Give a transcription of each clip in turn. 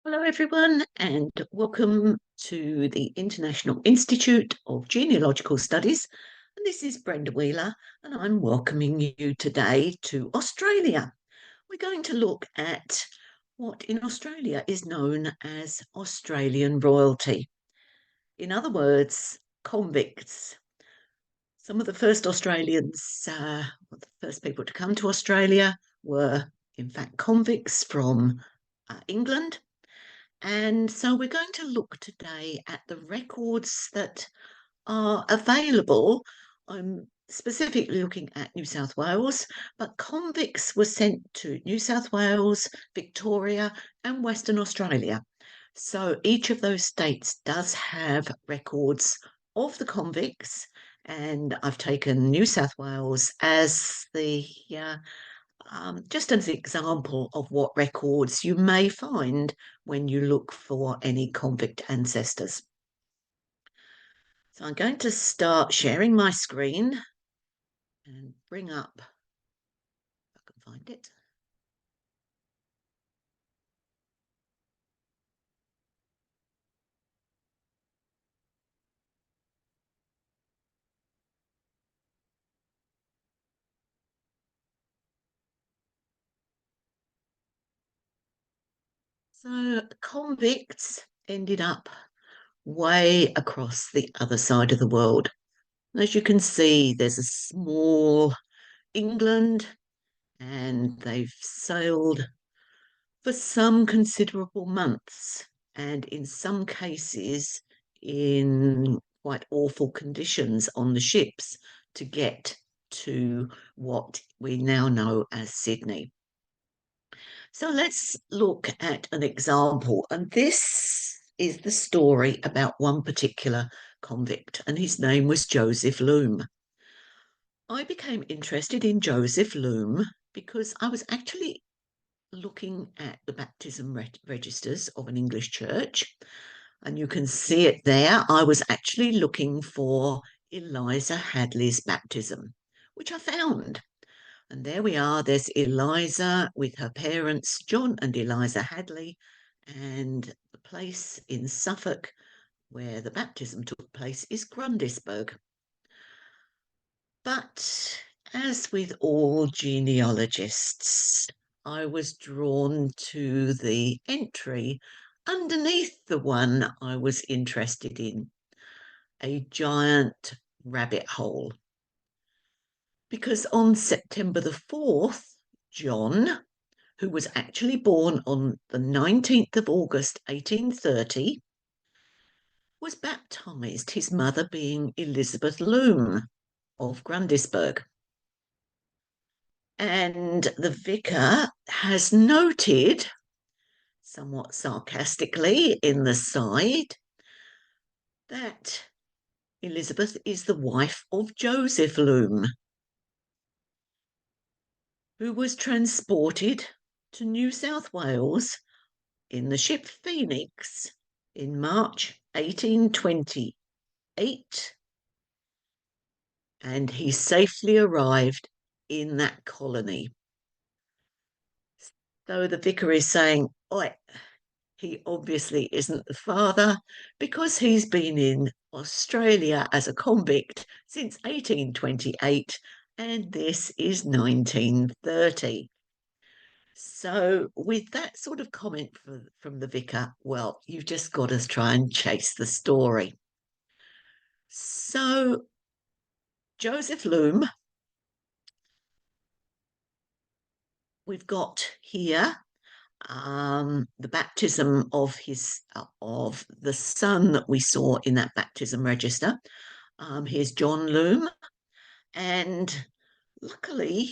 Hello, everyone, and welcome to the International Institute of Genealogical Studies. And this is Brenda Wheeler, and I'm welcoming you today to Australia. We're going to look at what in Australia is known as Australian royalty. In other words, convicts. Some of the first Australians, the first people to come to Australia were, in fact, convicts from England. And so we're going to look today at the records that are available. I'm specifically looking at New South Wales, but convicts were sent to New South Wales, Victoria, and Western Australia. So each of those states does have records of the convicts, and I've taken New South Wales as the just as an example of what records you may find when you look for any convict ancestors. So I'm going to start sharing my screen and bring up, if I can find it. So convicts ended up way across the other side of the world. As you can see, there's a small England, and they've sailed for some considerable months, and in some cases, in quite awful conditions on the ships to get to what we now know as Sydney. So let's look at an example, and this is the story about one particular convict, and his name was Joseph Loom. I became interested in Joseph Loom because I was actually looking at the baptism registers of an English church, and you can see it there. I was actually looking for Eliza Hadley's baptism, which I found. And there we are. There's Eliza with her parents, John and Eliza Hadley, and the place in Suffolk where the baptism took place is Grundisburg. But as with all genealogists, I was drawn to the entry underneath the one I was interested in, a giant rabbit hole. Because on September the 4th, John, who was actually born on the 19th of August 1830, was baptised, his mother being Elizabeth Loom of Grundisburg. And the vicar has noted, somewhat sarcastically in the side, that Elizabeth is the wife of Joseph Loom, who was transported to New South Wales in the ship Phoenix in March 1828, and he safely arrived in that colony. So the vicar is saying, oi, he obviously isn't the father because he's been in Australia as a convict since 1828, and this is 1930. So, with that sort of comment from the vicar, well, you've just got to try and chase the story. So, Joseph Loom, we've got here the baptism of the son that we saw in that baptism register. Here's John Loom, and luckily,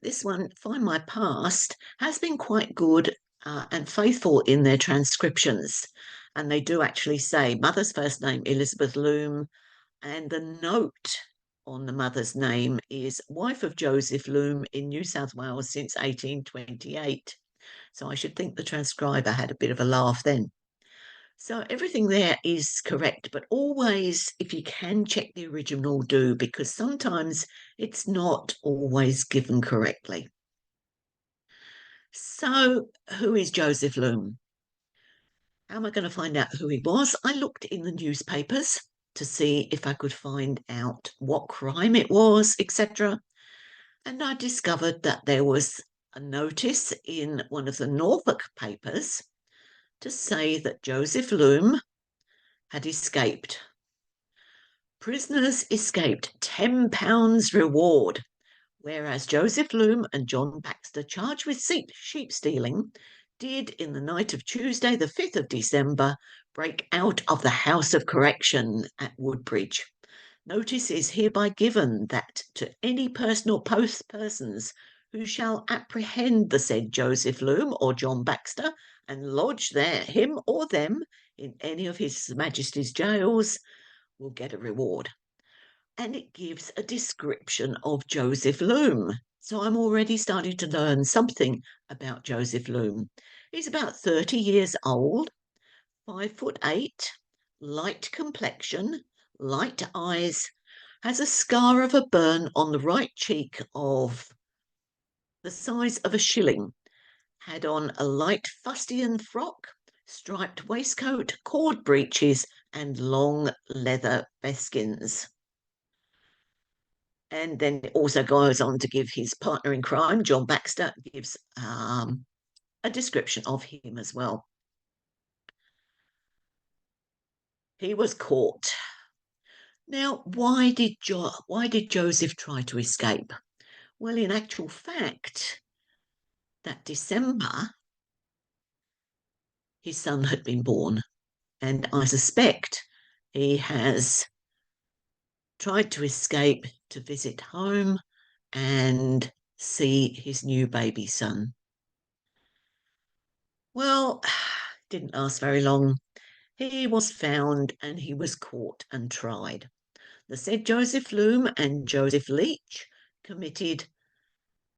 this one, Find My Past, has been quite good and faithful in their transcriptions. And they do actually say mother's first name, Elizabeth Loom, and the note on the mother's name is wife of Joseph Loom in New South Wales since 1828. So I should think the transcriber had a bit of a laugh then. So everything there is correct, but always, if you can check the original, do, because sometimes it's not always given correctly. So who is Joseph Loom? How am I going to find out who he was? I looked in the newspapers to see if I could find out what crime it was, etc. And I discovered that there was a notice in one of the Norfolk papers to say that Joseph Loom had escaped. Prisoners escaped £10 reward, whereas Joseph Loom and John Baxter, charged with sheep stealing, did in the night of Tuesday, the 5th of December, break out of the House of Correction at Woodbridge. Notice is hereby given that to any person or post persons who shall apprehend the said Joseph Loom or John Baxter and lodge there him or them in any of his Majesty's jails will get a reward. And it gives a description of Joseph Loom. So I'm already starting to learn something about Joseph Loom. He's about 30 years old, 5'8", light complexion, light eyes, has a scar of a burn on the right cheek of the size of a shilling, had on a light fustian frock, striped waistcoat, cord breeches, and long leather buskins. And then it also goes on to give his partner in crime, John Baxter, gives a description of him as well. He was caught. Now, why did Joseph try to escape? Well, in actual fact, that December, his son had been born, and I suspect he has tried to escape to visit home and see his new baby son. Well, didn't last very long. He was found and he was caught and tried. The said Joseph Loom and Joseph Leach committed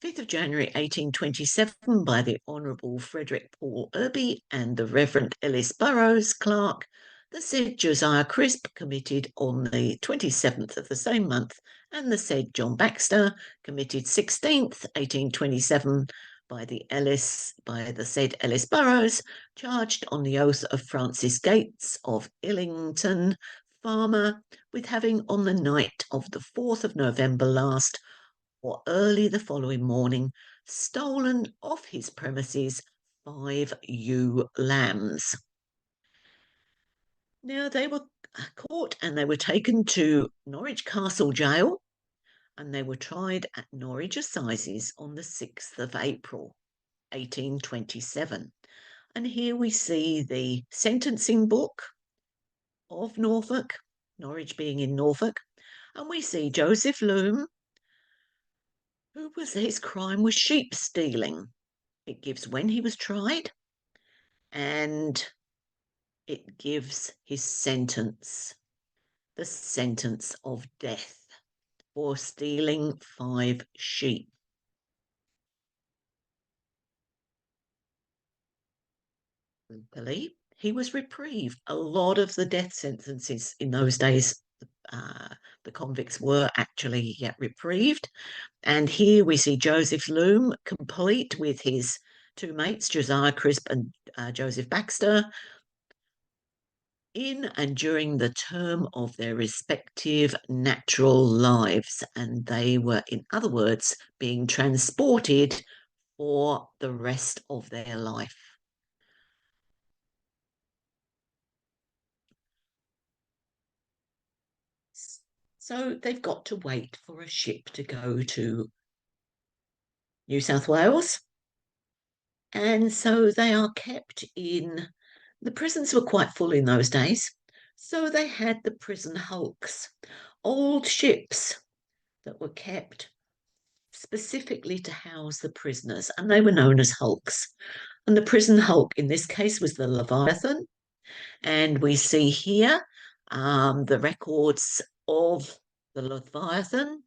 5th of January 1827 by the Honourable Frederick Paul Irby and the Reverend Ellis Burrows, Clerk. The said Josiah Crisp committed on the 27th of the same month, and the said John Baxter committed 16th, 1827 by the said Ellis Burrows, charged on the oath of Francis Gates of Illington, farmer, with having on the night of the 4th of November last or early the following morning stolen off his premises 5 ewe lambs. Now they were caught and they were taken to Norwich Castle Jail and they were tried at Norwich Assizes on the 6th of April 1827. And here we see the sentencing book of Norfolk, Norwich being in Norfolk, and we see Joseph Loom, his crime was sheep stealing. It gives when he was tried and it gives his sentence, the sentence of death for stealing 5 sheep. Luckily, he was reprieved. A lot of the death sentences in those days, the convicts were actually reprieved. And here we see Joseph Loom, complete with his 2 mates, Josiah Crisp and Joseph Baxter, in and during the term of their respective natural lives. And they were, in other words, being transported for the rest of their life. So they've got to wait for a ship to go to New South Wales. And so they are kept in, the prisons were quite full in those days. So they had the prison hulks, old ships that were kept specifically to house the prisoners, and they were known as hulks. And the prison hulk in this case was the Leviathan. And we see here the records of the Leviathan,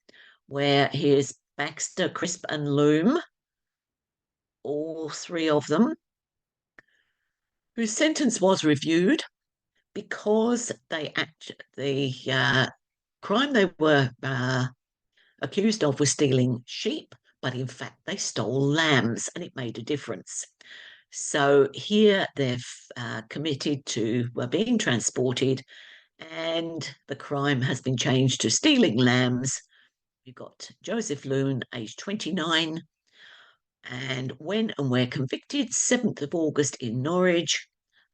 where here's Baxter, Crisp, and Loom, all 3 of them, whose sentence was reviewed because the crime they were accused of was stealing sheep, but in fact they stole lambs, and it made a difference. So here they've committed to being transported, and the crime has been changed to stealing lambs. You've got Joseph Loon, aged 29, and when and where convicted, 7th of August in Norwich,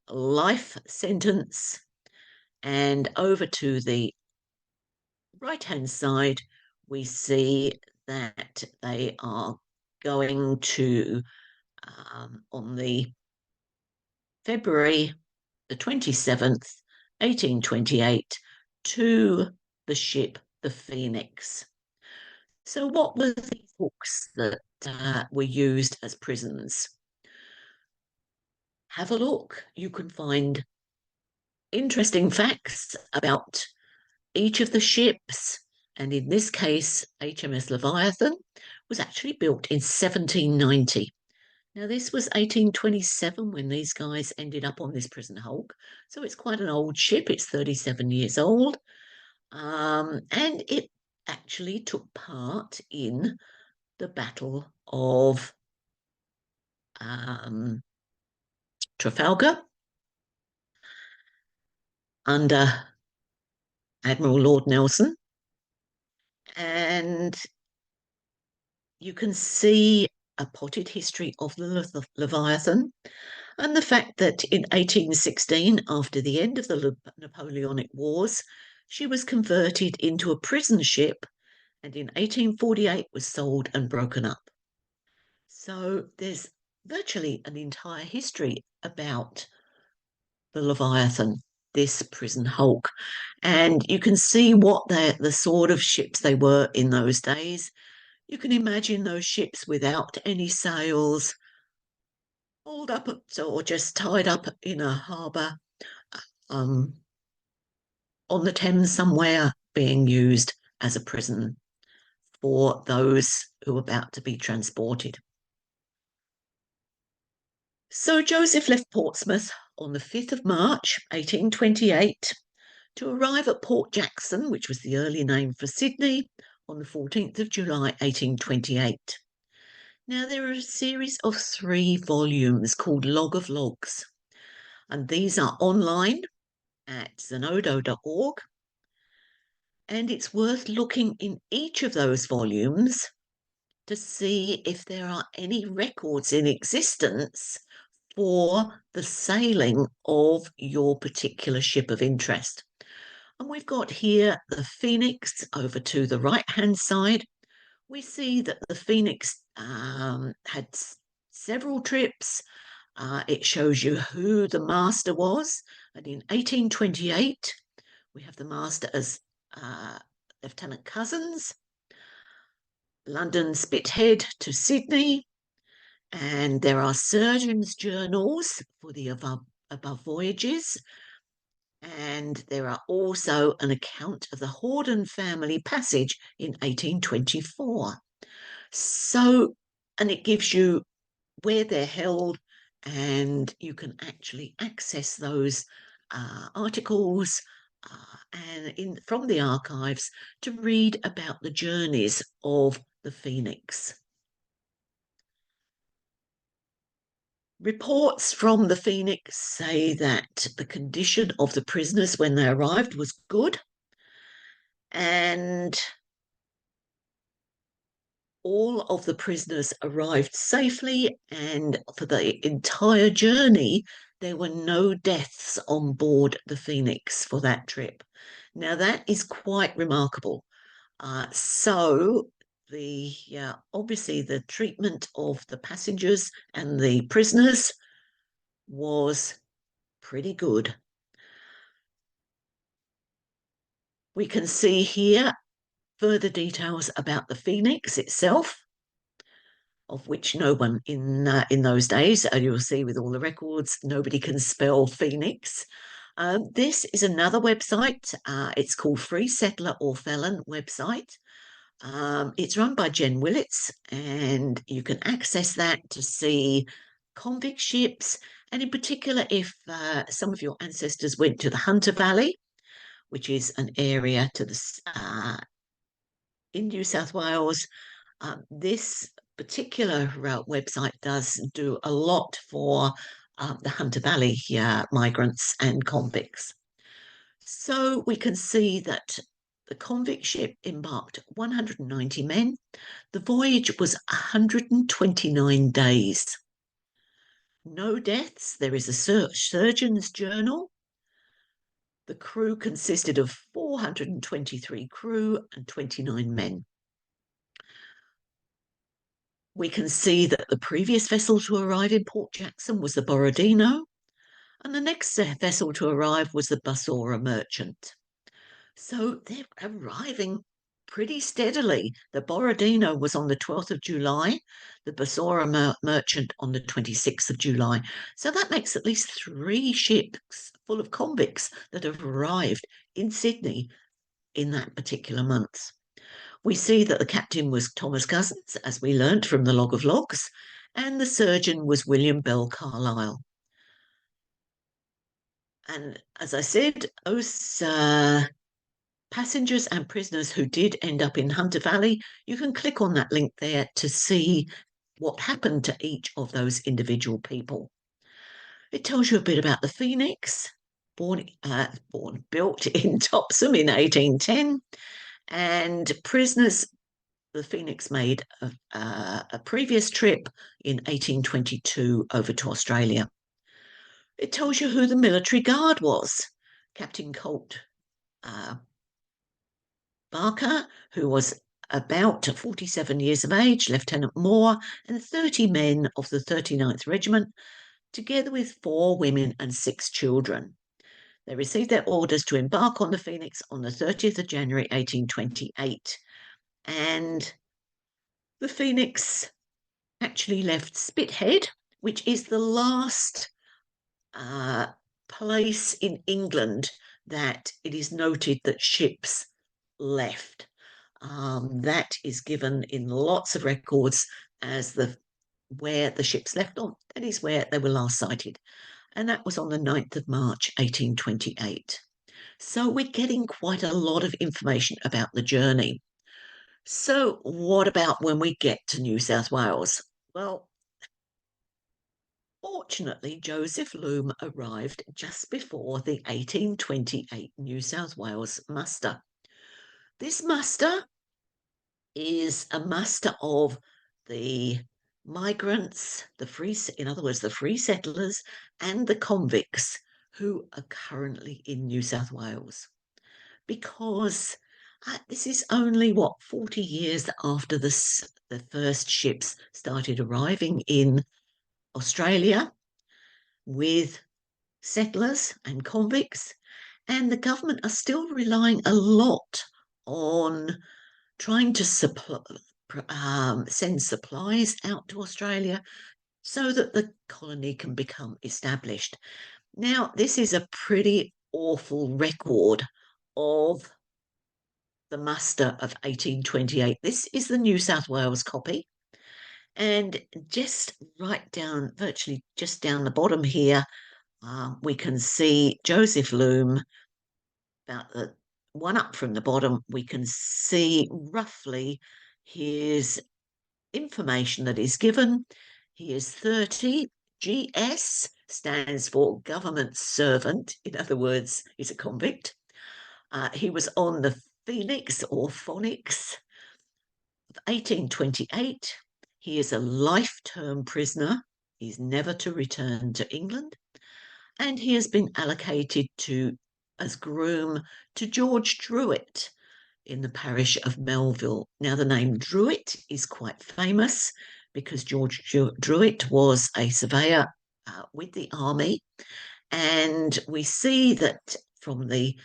life sentence. And over to the right-hand side, we see that they are going to, on the February the 27th, 1828, to the ship the Phoenix. So what were the hooks that were used as prisons? Have a look. You can find interesting facts about each of the ships. And in this case, HMS Leviathan was actually built in 1790. Now, this was 1827 when these guys ended up on this prison hulk. So it's quite an old ship. It's 37 years old. And it actually took part in the Battle of Trafalgar under Admiral Lord Nelson. And you can see a potted history of the Leviathan, and the fact that in 1816, after the end of the Napoleonic Wars, she was converted into a prison ship, and in 1848 was sold and broken up. So there's virtually an entire history about the Leviathan, this prison hulk. And you can see what the sort of ships they were in those days. You can imagine those ships without any sails, hauled up or just tied up in a harbour on the Thames somewhere, being used as a prison for those who are about to be transported. So Joseph left Portsmouth on the 5th of March, 1828, to arrive at Port Jackson, which was the early name for Sydney, on the 14th of July, 1828. Now, there are a series of 3 volumes called Log of Logs, and these are online at zenodo.org. And it's worth looking in each of those volumes to see if there are any records in existence for the sailing of your particular ship of interest. And we've got here the Phoenix over to the right-hand side. We see that the Phoenix had several trips. It shows you who the master was. And in 1828, we have the master as Lieutenant Cousins, London Spithead to Sydney, and there are surgeons' journals for the above voyages. And there are also an account of the Horden family passage in 1824. So, and it gives you where they're held, and you can actually access those articles and from the archives to read about the journeys of the Phoenix. Reports from the Phoenix say that the condition of the prisoners when they arrived was good, and all of the prisoners arrived safely, and for the entire journey, there were no deaths on board the Phoenix for that trip. Now, that is quite remarkable. So obviously the treatment of the passengers and the prisoners was pretty good. We can see here further details about the Phoenix itself, of which no one in those days, you'll see with all the records, nobody can spell Phoenix. This is another website. It's called Free Settler or Felon website. It's run by Jen Willits, and you can access that to see convict ships, and in particular, if some of your ancestors went to the Hunter Valley, which is an area to the in New South Wales. This particular website does do a lot for the Hunter Valley migrants and convicts. So we can see that the convict ship embarked 190 men. The voyage was 129 days. No deaths. There is a surgeon's journal. The crew consisted of 423 crew and 29 men. We can see that the previous vessel to arrive in Port Jackson was the Borodino, and the next vessel to arrive was the Basora Merchant. So they're arriving pretty steadily. The Borodino was on the 12th of July, the Basora Merchant on the 26th of July. So that makes at least 3 ships full of convicts that have arrived in Sydney in that particular month. We see that the captain was Thomas Cousins, as we learnt from the log of logs, and the surgeon was William Bell Carlyle. And as I said, those passengers and prisoners who did end up in Hunter Valley, you can click on that link there to see what happened to each of those individual people. It tells you a bit about the Phoenix, built in Topsham in 1810, and prisoners. The Phoenix made a previous trip in 1822 over to Australia. It tells you who the military guard was. Captain Colt Barker, who was about 47 years of age, Lieutenant Moore, and 30 men of the 39th Regiment, together with 4 women and 6 children. They received their orders to embark on the Phoenix on the 30th of January 1828. And the Phoenix actually left Spithead, which is the last place in England that it is noted that ships left. That is given in lots of records as where the ships left on. That is where they were last sighted. And that was on the 9th of March, 1828. So we're getting quite a lot of information about the journey. So what about when we get to New South Wales? Well, fortunately, Joseph Loom arrived just before the 1828 New South Wales muster. This muster is a muster of the migrants, in other words, the free settlers and the convicts who are currently in New South Wales. Because this is only, 40 years after the first ships started arriving in Australia with settlers and convicts, and the government are still relying a lot on trying to send supplies out to Australia so that the colony can become established. Now, this is a pretty awful record of the muster of 1828. This is the New South Wales copy. And just right down, virtually just down the bottom here, we can see Joseph Loom, about the one up from the bottom, we can see roughly his information that is given. He is 30. GS stands for government servant. In other words, he's a convict. He was on the Phoenix or Phonics of 1828. He is a life-term prisoner. He's never to return to England. And he has been allocated as groom to George Druitt in the parish of Melville. Now, the name Druitt is quite famous because George Druitt was a surveyor with the army. And we see that from the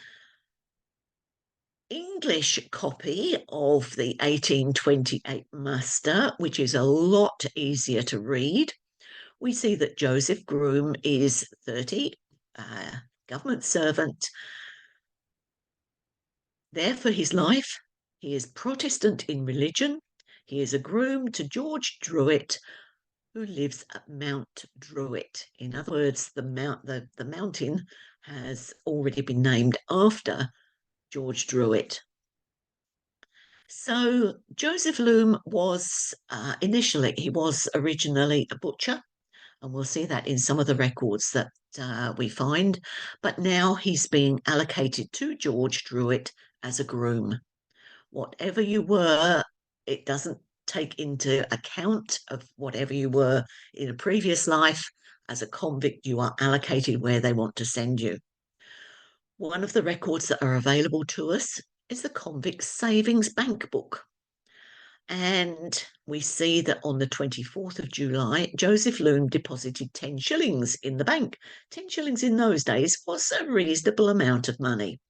English copy of the 1828 muster, which is a lot easier to read, we see that Joseph Groom is 30, government servant, there for his life. He is Protestant in religion. He is a groom to George Druitt, who lives at Mount Druitt. In other words, the mountain has already been named after George Druitt. So Joseph Loom was he was originally a butcher, and we'll see that in some of the records that we find. But now he's being allocated to George Druitt as a groom. Whatever you were, it doesn't take into account of whatever you were in a previous life. As a convict, you are allocated where they want to send you. One of the records that are available to us is the Convict Savings Bank Book. And we see that on the 24th of July, Joseph Loom deposited 10 shillings in the bank. 10 shillings in those days was a reasonable amount of money.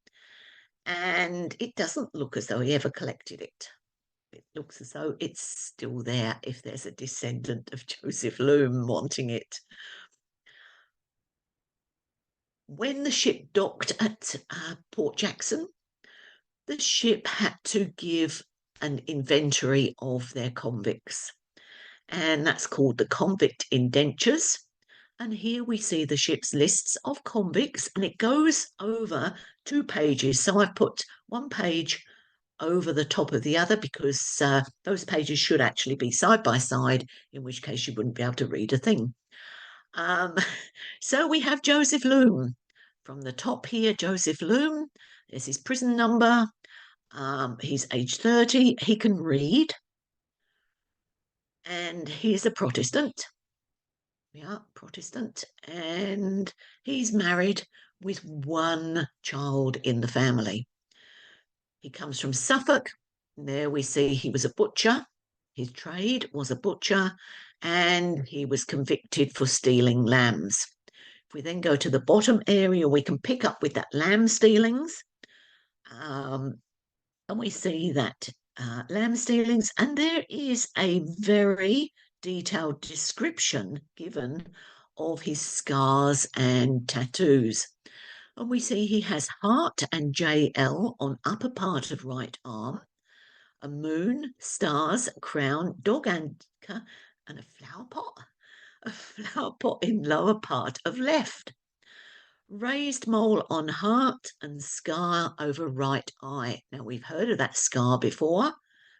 And it doesn't look as though he ever collected it. It looks as though it's still there if there's a descendant of Joseph Loom wanting it. When the ship docked at Port Jackson, the ship had to give an inventory of their convicts, and that's called the convict indentures. And here we see the ship's lists of convicts, and it goes over 2 pages. So I've put one page over the top of the other because those pages should actually be side by side, in which case you wouldn't be able to read a thing. Um, so we have Joseph Loom. From the top here, Joseph Loom. There's his prison number. He's age 30. He can read. And he's a Protestant. Yeah, Protestant. And he's married with one child in the family. He comes from Suffolk. There we see he was a butcher. His trade was a butcher, and he was convicted for stealing lambs. If we then go to the bottom area, we can pick up with that lamb stealings. And we see that lamb stealings, and there is a very detailed description given of his scars and tattoos. And we see he has heart and JL on upper part of right arm, a moon, stars, crown, dog anchor, and a flower pot in lower part of left. Raised mole on heart and scar over right eye. Now, we've heard of that scar before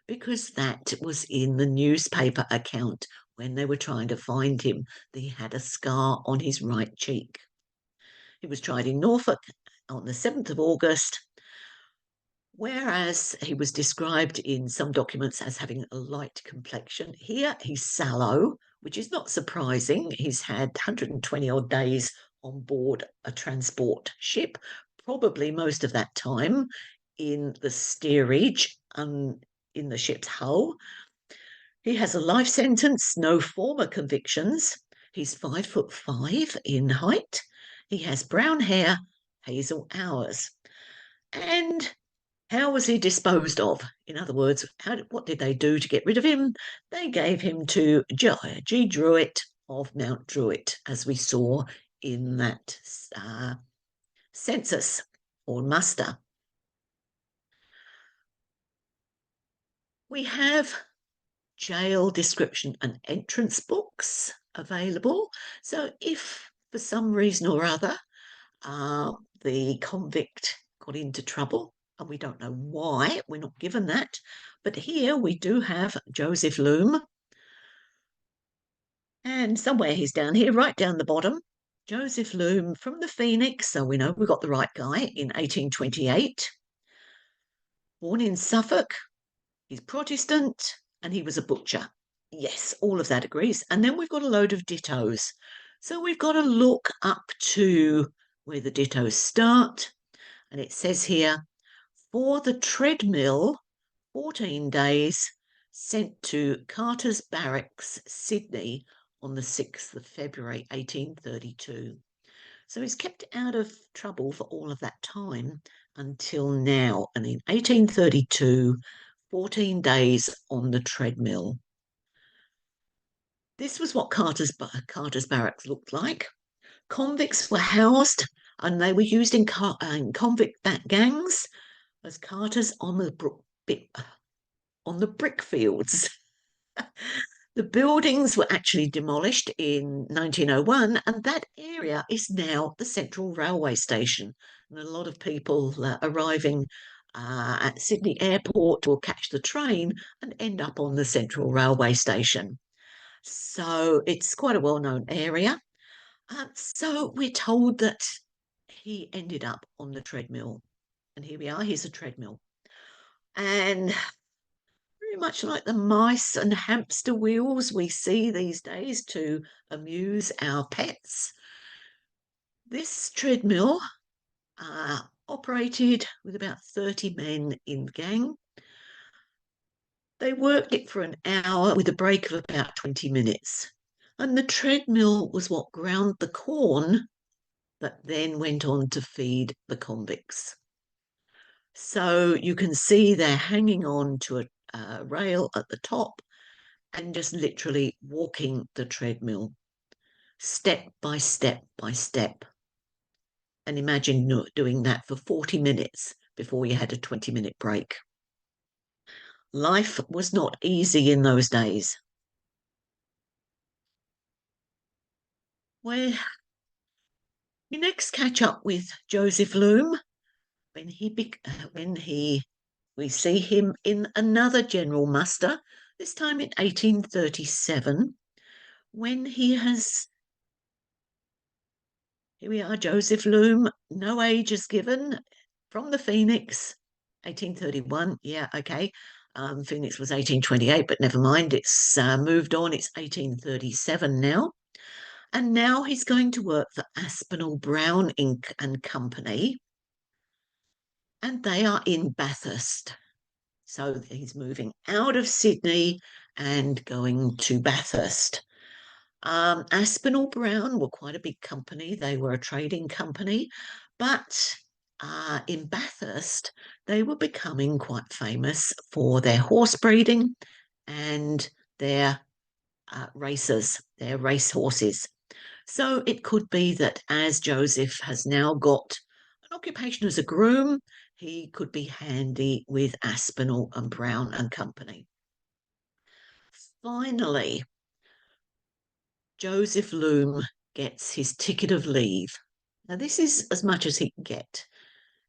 because that was in the newspaper account when they were trying to find him. He had a scar on his right cheek. He was tried in Norfolk on the 7th of August, whereas he was described in some documents as having a light complexion. Here he's sallow, which is not surprising. He's had 120 odd days on board a transport ship, probably most of that time in the steerage in the ship's hull. He has a life sentence, no former convictions. He's 5'5" in height. He has brown hair, hazel hours. And how was he disposed of? In other words, what did they do to get rid of him? They gave him to G. Druitt of Mount Druitt, as we saw in that census or muster. We have jail description and entrance books available. So if for some reason or other the convict got into trouble, and we don't know why, we're not given that, but here we do have Joseph Loom, and somewhere he's down here, right down the bottom. Joseph Loom from the Phoenix, so we know we got the right guy, in 1828. Born in Suffolk, he's Protestant, and he was a butcher. Yes, all of that agrees. And then we've got a load of dittos. So we've got to look up to where the dittos start. And it says here, for the treadmill, 14 days, sent to Carter's Barracks, Sydney, on the 6th of February, 1832. So he's kept out of trouble for all of that time until now. And in 1832, 14 days on the treadmill. This was what Carter's Barracks looked like. Convicts were housed and they were used in convict gangs as carters on the brick fields. The buildings were actually demolished in 1901, and that area is now the Central Railway Station. And a lot of people arriving at Sydney Airport or catch the train and end up on the Central Railway Station. So it's quite a well-known area. So we're told that he ended up on the treadmill. And here we are, here's a treadmill. And very much like the mice and hamster wheels we see these days to amuse our pets, this treadmill operated with about 30 men in the gang. They worked it for an hour with a break of about 20 minutes. And the treadmill was what ground the corn that then went on to feed the convicts. So you can see they're hanging on to a rail at the top and just literally walking the treadmill step by step by step. And imagine doing that for 40 minutes before you had a 20-minute break. Life was not easy in those days. Well, we next catch up with Joseph Loom when we see him in another general muster, this time in 1837, when he has, here we are, Joseph Loom, no age is given, from the Phoenix, 1831, yeah, okay. Phoenix was 1828, but never mind, it's moved on, it's 1837 now. And now he's going to work for Aspinall Brown Inc. and Company, and they are in Bathurst. So he's moving out of Sydney and going to Bathurst. Aspinall Brown were quite a big company. They were a trading company, but in Bathurst, they were becoming quite famous for their horse breeding and their races, their race horses. So it could be that as Joseph has now got an occupation as a groom, he could be handy with Aspinall and Brown and Company. Finally, Joseph Loom gets his ticket of leave. Now, this is as much as he can get.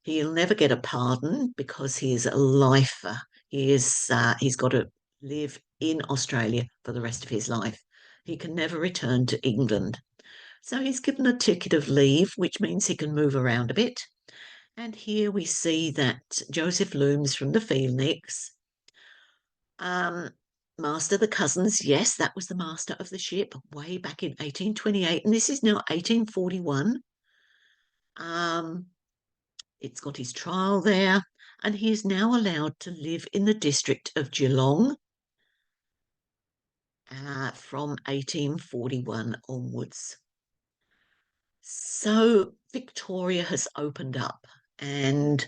He'll never get a pardon because he is a lifer. He's got to live in Australia for the rest of his life. He can never return to England. So he's given a ticket of leave, which means he can move around a bit. And here we see that Joseph Looms from the Phoenix. Master the Cousins, yes, that was the master of the ship way back in 1828, and this is now 1841. It's got his trial there, and he is now allowed to live in the district of Geelong from 1841 onwards. So Victoria has opened up, and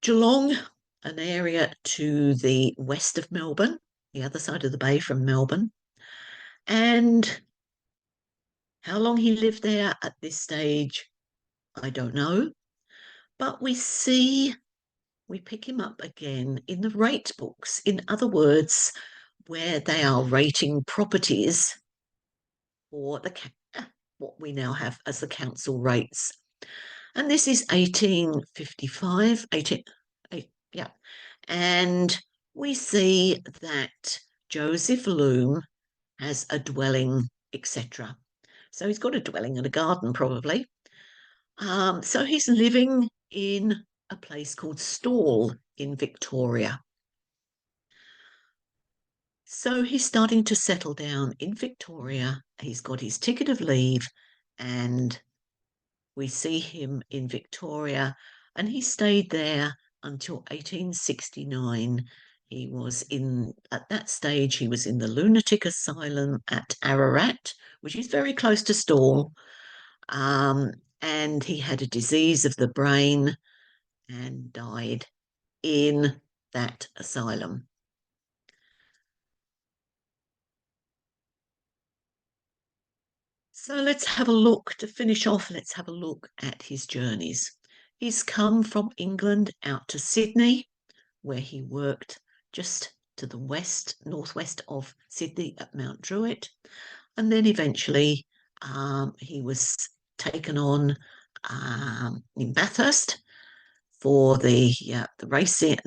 Geelong, an area to the west of Melbourne, the other side of the bay from Melbourne. And how long he lived there at this stage, I don't know. But we pick him up again in the rate books. In other words, where they are rating properties for what we now have as the council rates. And this is 1855, yeah. And we see that Joseph Loom has a dwelling, etc. So he's got a dwelling and a garden, probably. So he's living in a place called Stawell in Victoria. So he's starting to settle down in Victoria. He's got his ticket of leave, and we see him in Victoria, and he stayed there until 1869. At that stage, he was in the lunatic asylum at Ararat, which is very close to Stawell. And he had a disease of the brain and died in that asylum. So let's have a look, to finish off, let's have a look at his journeys. He's come from England out to Sydney, where he worked just to the northwest of Sydney at Mount Druitt. And then eventually he was taken on in Bathurst for the racing,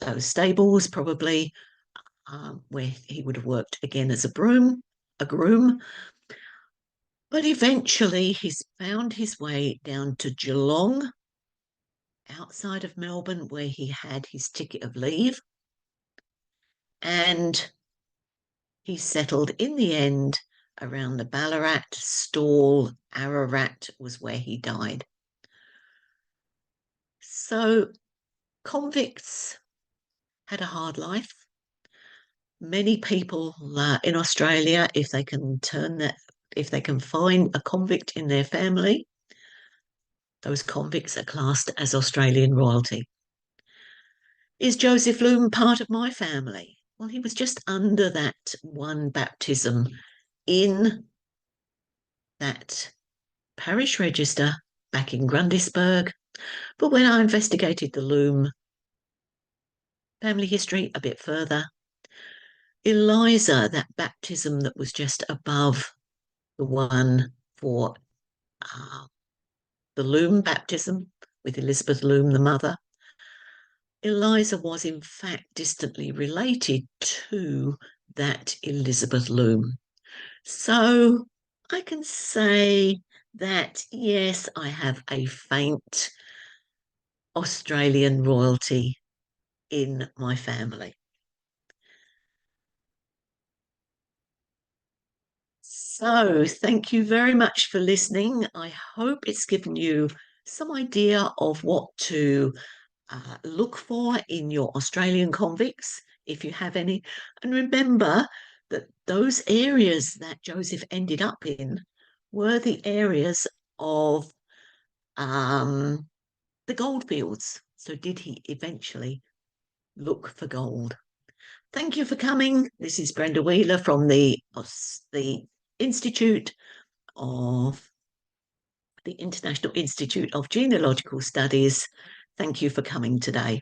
those stables probably, where he would have worked again as a groom. But eventually, he's found his way down to Geelong, outside of Melbourne, where he had his ticket of leave, and he settled in the end around the Ballarat, Stawell, Ararat was where he died. So convicts had a hard life. Many people in Australia, if they can find a convict in their family, those convicts are classed as Australian royalty. Is Joseph Loom part of my family? Well, he was just under that one baptism in that parish register back in Grundisburg. But when I investigated the Loom family history a bit further, Eliza, that baptism that was just above the one for the Loom baptism with Elizabeth Loom, the mother, Eliza was in fact distantly related to that Elizabeth Loom. So I can say that, yes, I have a faint Australian royalty in my family. So thank you very much for listening. I hope it's given you some idea of what to look for in your Australian convicts, if you have any. And remember that those areas that Joseph ended up in were the areas of the goldfields. So did he eventually look for gold? Thank you for coming. This is Brenda Wheeler from the Institute of the International Institute of Genealogical Studies. Thank you for coming today.